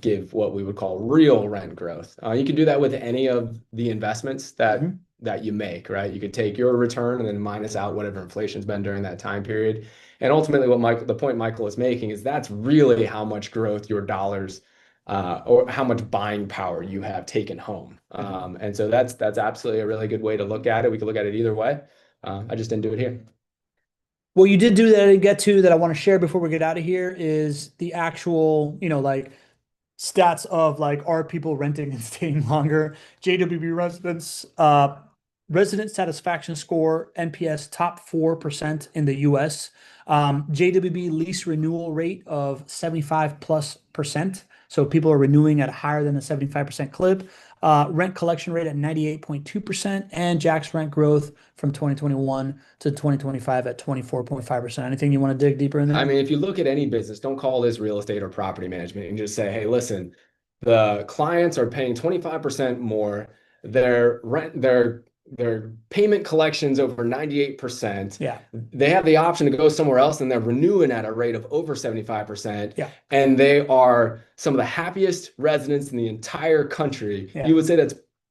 give what we would call real rent growth. You can do that with any of the investments that you make, right? You could take your return and then minus out whatever inflation's been during that time period. And ultimately, the point Michael is making is that's really how much growth your dollars or how much buying power you have taken home. And so that's absolutely a really good way to look at it. We could look at it either way. I just didn't do it here. Well, you did do that and get to that I want to share before we get out of here is the actual, like stats of like are people renting and staying longer? JWB resident satisfaction score, NPS top 4% in the US. JWB lease renewal rate of 75+%. So people are renewing at a higher than a 75% clip. Rent collection rate at 98.2%, and Jack's rent growth from 2021 to 2025 at 24.5%. Anything you want to dig deeper in there? I mean, if you look at any business, don't call this real estate or property management and just say, hey, listen, the clients are paying 25% more. Their rent, their payment collections over 98%. Yeah. They have the option to go somewhere else and they're renewing at a rate of over 75%. Yeah. And they are some of the happiest residents in the entire country. Yeah. You would say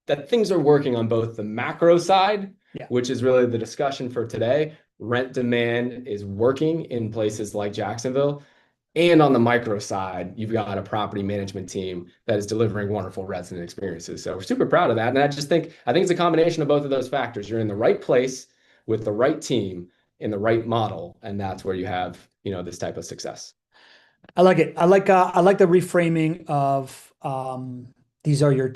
that things are working on both the macro side, which is really the discussion for today. Rent demand is working in places like Jacksonville. And on the micro side, you've got a property management team that is delivering wonderful resident experiences. So we're super proud of that. And I think it's a combination of both of those factors. You're in the right place with the right team in the right model, and that's where you have, this type of success. I like it. I like the reframing of these are your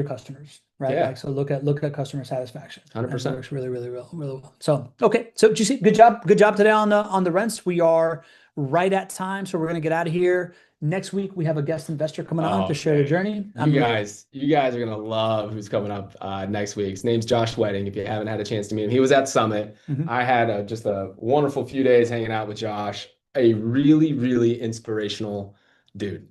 customers, right? Yeah. Like, so look at customer satisfaction. 100%. That works really, really well, really well. So okay. So did you see? Good job today on the rents. We are right at time, so we're gonna get out of here. Next week we have a guest investor coming on to share the journey. You guys are gonna love who's coming up next week. His name's Josh Wedding. If you haven't had a chance to meet him, he was at Summit. I had just a wonderful few days hanging out with Josh. A really, really inspirational dude.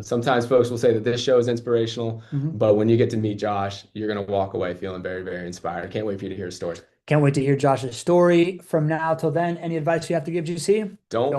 Sometimes folks will say that this show is inspirational, but when you get to meet Josh, you're gonna walk away feeling very, very inspired. I can't wait for you to hear his story. Can't wait to hear Josh's story. From now till then, any advice you have to give, GC? Don't